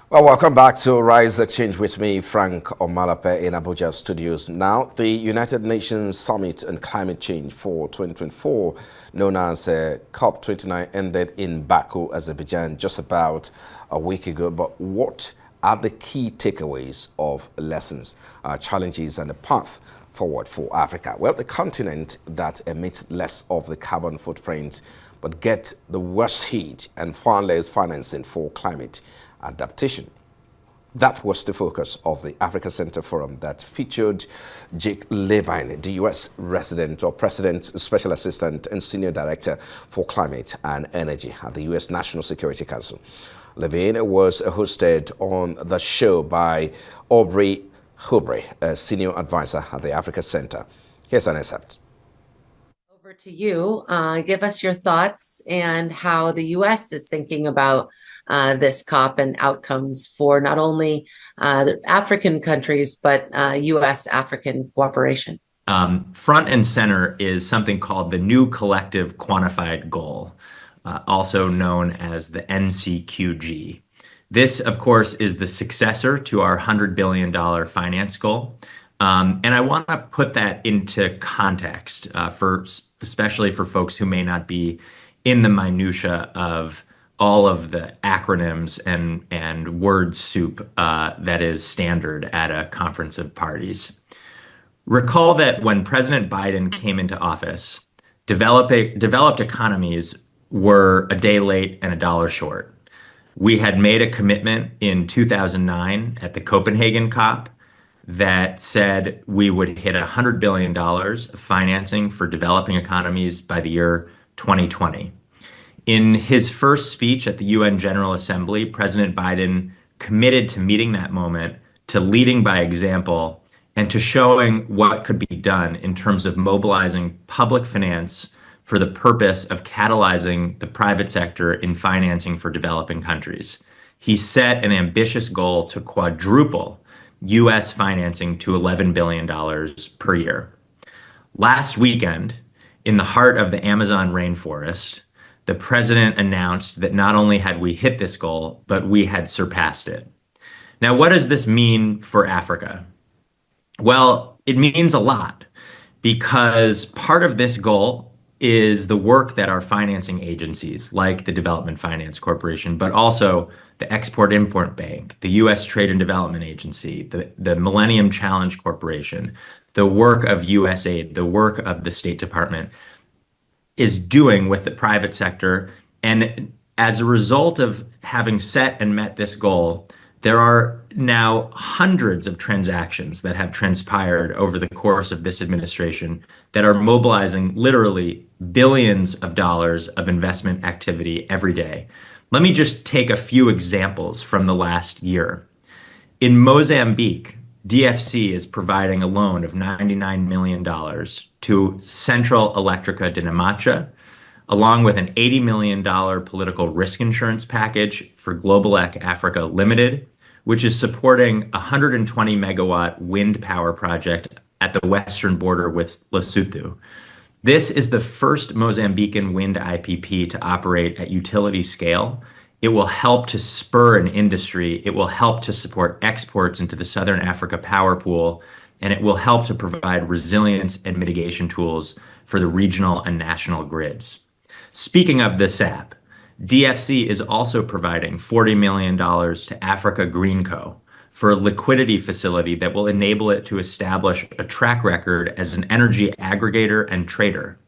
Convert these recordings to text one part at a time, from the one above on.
Well, welcome back to Rise Exchange with me, Frank Omalape, in Abuja studios. Now, the United Nations Summit on Climate Change for 2024, known as COP29, ended in Baku, Azerbaijan, just about a week ago. But what are the key takeaways of lessons, challenges, and the path forward for Africa? Well, the continent that emits less of the carbon footprint but get the worst heat and far less financing for climate adaptation. That was the focus of the Africa Center Forum that featured Jake Levine, the U.S. resident or President's Special Assistant and Senior Director for Climate and Energy at the U.S. National Security Council. Levine was hosted on the show by Aubrey Hubre, a Senior Advisor at the Africa Center. Here's an excerpt. Over to you. Give us your thoughts and how the U.S. is thinking about this COP and outcomes for not only the African countries, but U.S.-African cooperation. Front and center is something called the New Collective Quantified Goal, also known as the NCQG. This, of course, is the successor to our $100 billion finance goal. And I want to put that into context, especially for folks who may not be in the minutia of all of the acronyms and word soup that is standard at a conference of parties. Recall that when President Biden came into office, developed economies were a day late and a dollar short. We had made a commitment in 2009 at the Copenhagen COP that said we would hit $100 billion of financing for developing economies by the year 2020. In his first speech at the UN General Assembly, President Biden committed to meeting that moment, to leading by example, and to showing what could be done in terms of mobilizing public finance for the purpose of catalyzing the private sector in financing for developing countries. He set an ambitious goal to quadruple U.S. financing to $11 billion per year. Last weekend, in the heart of the Amazon rainforest, the president announced that not only had we hit this goal, but we had surpassed it. Now, what does this mean for Africa? Well, it means a lot, because part of this goal is the work that our financing agencies, like the Development Finance Corporation, but also the Export-Import Bank, the U.S. Trade and Development Agency, the Millennium Challenge Corporation, the work of USAID, the work of the State Department, is doing with the private sector. And as a result of having set and met this goal, there are now hundreds of transactions that have transpired over the course of this administration that are mobilizing literally billions of dollars of investment activity every day. Let me just take a few examples from the last year. In Mozambique, DFC is providing a loan of $99 million to Central Electrica de Nemacha, along with an $80 million political risk insurance package for Globelec Africa Limited, which is supporting a 120 megawatt wind power project at the western border with Lesotho. This is the first Mozambican wind IPP to operate at utility scale. It will help to spur an industry. It will help to support exports into the Southern Africa power pool, and it will help to provide resilience and mitigation tools for the regional and national grids. Speaking of the SAP, DFC is also providing $40 million to Africa Green Co. for a liquidity facility that will enable it to establish a track record as an energy aggregator and trader.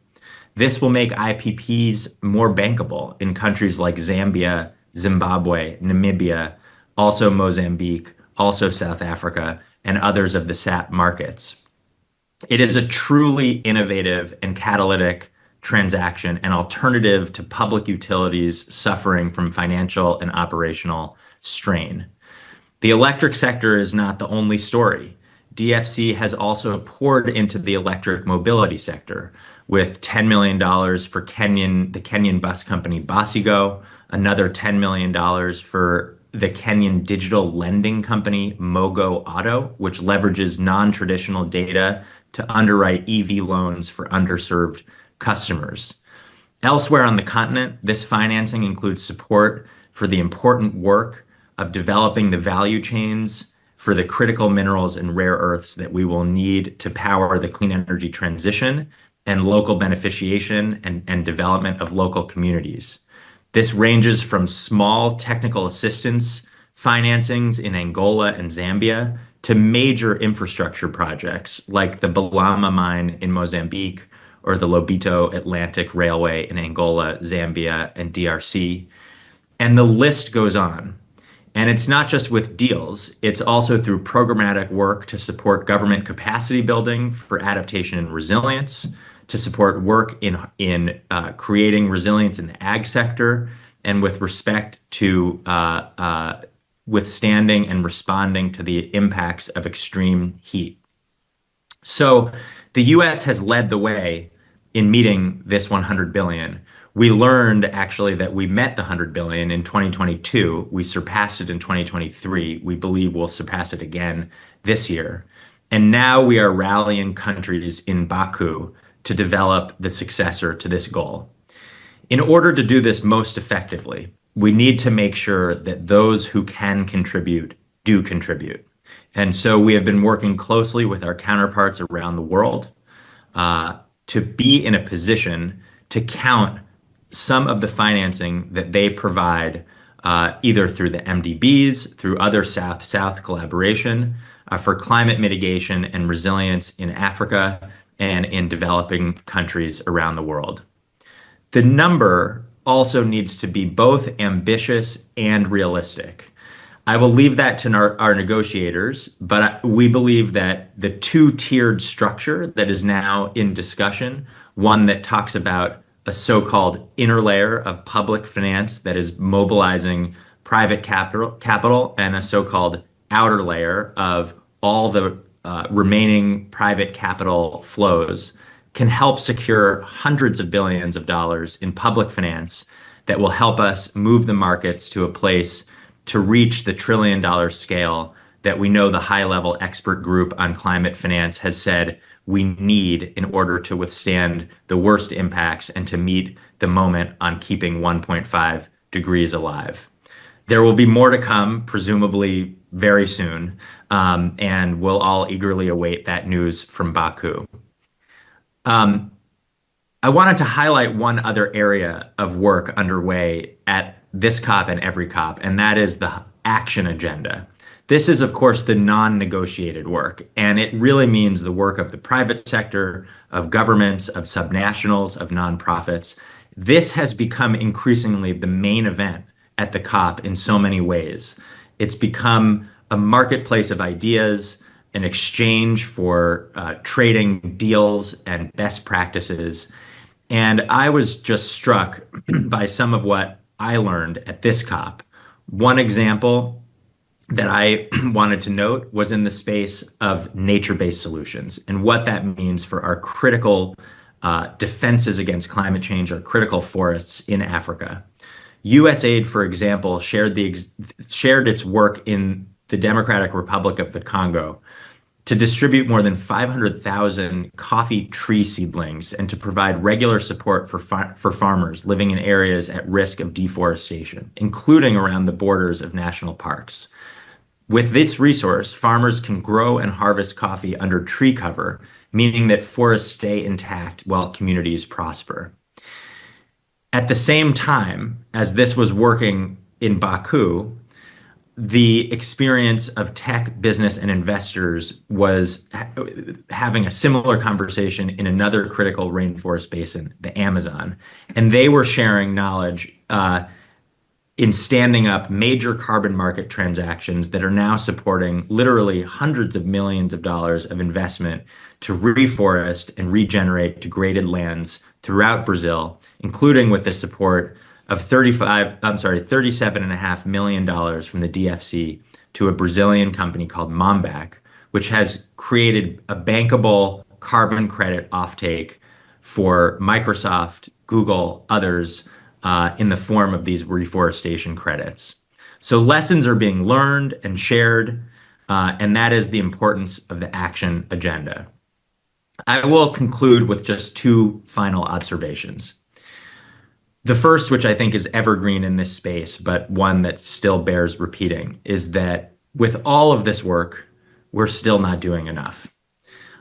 This will make IPPs more bankable in countries like Zambia, Zimbabwe, Namibia, also Mozambique, also South Africa, and others of the SAP markets. It is a truly innovative and catalytic transaction, an alternative to public utilities suffering from financial and operational strain. The electric sector is not the only story. DFC has also poured into the electric mobility sector with $10 million for the Kenyan bus company Basigo, another $10 million for the Kenyan digital lending company Mogo Auto, which leverages non-traditional data to underwrite EV loans for underserved customers. Elsewhere on the continent, this financing includes support for the important work of developing the value chains for the critical minerals and rare earths that we will need to power the clean energy transition and local beneficiation and development of local communities. This ranges from small technical assistance financings in Angola and Zambia to major infrastructure projects like the Balama mine in Mozambique or the Lobito Atlantic Railway in Angola, Zambia, and DRC. And the list goes on. And it's not just with deals, it's also through programmatic work to support government capacity building for adaptation and resilience, to support work in creating resilience in the ag sector, and with respect to withstanding and responding to the impacts of extreme heat. So the US has led the way in meeting this 100 billion. We learned actually that we met the 100 billion in 2022. We surpassed it in 2023. We believe we'll surpass it again this year. And now we are rallying countries in Baku to develop the successor to this goal. In order to do this most effectively, we need to make sure that those who can contribute do contribute. And so we have been working closely with our counterparts around the world to be in a position to count some of the financing that they provide either through the MDBs, through other South-South collaboration for climate mitigation and resilience in Africa and in developing countries around the world. The number also needs to be both ambitious and realistic. I will leave that to our negotiators, but we believe that the two-tiered structure that is now in discussion, one that talks about a so-called inner layer of public finance that is mobilizing private capital and a so-called outer layer of all the remaining private capital flows, can help secure hundreds of billions of dollars in public finance that will help us move the markets to a place to reach the $1 trillion scale that we know the high-level expert group on climate finance has said we need in order to withstand the worst impacts and to meet the moment on keeping 1.5 degrees alive. There will be more to come, presumably very soon, and we'll all eagerly await that news from Baku. I wanted to highlight one other area of work underway at this COP and every COP, and that is the action agenda. This is, of course, the non-negotiated work, and it really means the work of the private sector, of governments, of subnationals, of nonprofits. This has become increasingly the main event at the COP in so many ways. It's become a marketplace of ideas, an exchange for trading deals and best practices. And I was just struck by some of what I learned at this COP. One example that I wanted to note was in the space of nature-based solutions and what that means for our critical defenses against climate change, our critical forests in Africa. USAID, for example, shared its work in the Democratic Republic of the Congo to distribute more than 500,000 coffee tree seedlings and to provide regular support for farmers living in areas at risk of deforestation, including around the borders of national parks. With this resource, farmers can grow and harvest coffee under tree cover, meaning that forests stay intact while communities prosper. At the same time as this was working in Baku, the experience of tech, business, and investors was having a similar conversation in another critical rainforest basin, the Amazon. And they were sharing knowledge in standing up major carbon market transactions that are now supporting literally hundreds of millions of dollars of investment to reforest and regenerate degraded lands throughout Brazil, including with the support of $37.5 million from the DFC to a Brazilian company called Mombac, which has created a bankable carbon credit offtake for Microsoft, Google, others in the form of these reforestation credits. So lessons are being learned and shared, and that is the importance of the action agenda. I will conclude with just two final observations. The first, which I think is evergreen in this space, but one that still bears repeating, is that with all of this work, we're still not doing enough.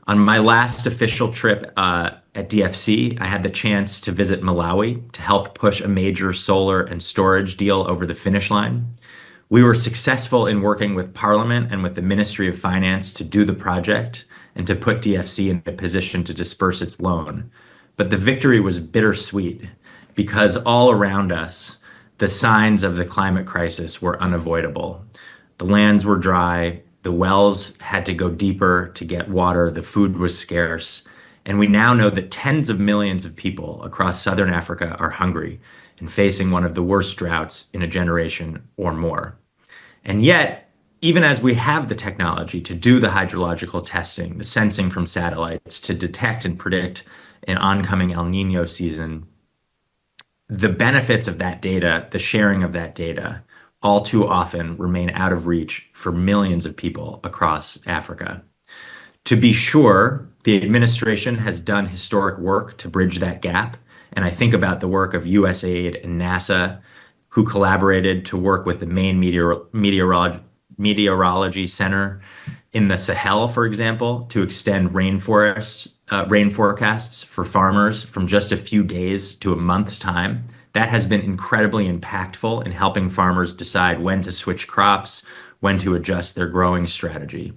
On my last official trip at DFC, I had the chance to visit Malawi to help push a major solar and storage deal over the finish line. We were successful in working with Parliament and with the Ministry of Finance to do the project and to put DFC in a position to disperse its loan. But the victory was bittersweet because all around us, the signs of the climate crisis were unavoidable. The lands were dry, the wells had to go deeper to get water, the food was scarce, and we now know that tens of millions of people across southern Africa are hungry and facing one of the worst droughts in a generation or more. And yet, even as we have the technology to do the hydrological testing, the sensing from satellites to detect and predict an oncoming El Nino season, the benefits of that data, the sharing of that data, all too often remain out of reach for millions of people across Africa. To be sure, the administration has done historic work to bridge that gap. And I think about the work of USAID and NASA, who collaborated to work with the main meteorology center in the Sahel, for example, to extend rain forecasts for farmers from just a few days to a month's time. That has been incredibly impactful in helping farmers decide when to switch crops, when to adjust their growing strategy.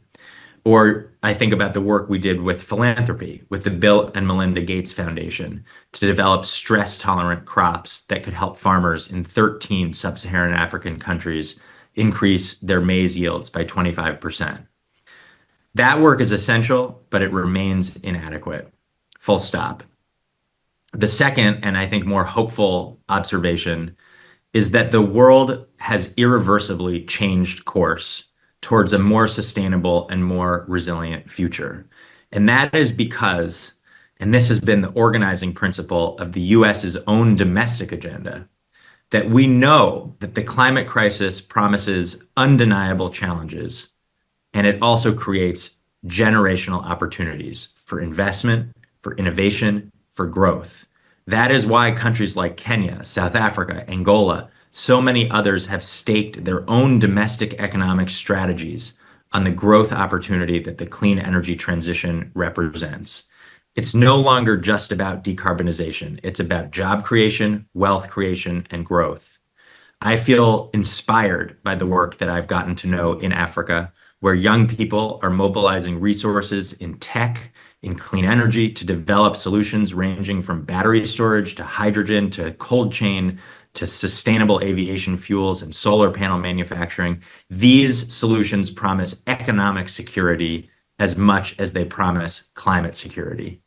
Or I think about the work we did with philanthropy, with the Bill and Melinda Gates Foundation, to develop stress-tolerant crops that could help farmers in 13 sub-Saharan African countries increase their maize yields by 25%. That work is essential, but it remains inadequate. Full stop. The second, and I think more hopeful observation, is that the world has irreversibly changed course towards a more sustainable and more resilient future. And that is because, and this has been the organizing principle of the US's own domestic agenda, that we know that the climate crisis promises undeniable challenges, and it also creates generational opportunities for investment, for innovation, for growth. That is why countries like Kenya, South Africa, Angola, so many others have staked their own domestic economic strategies on the growth opportunity that the clean energy transition represents. It's no longer just about decarbonization. It's about job creation, wealth creation, and growth. I feel inspired by the work that I've gotten to know in Africa, where young people are mobilizing resources in tech, in clean energy to develop solutions ranging from battery storage to hydrogen to cold chain to sustainable aviation fuels and solar panel manufacturing. These solutions promise economic security as much as they promise climate security.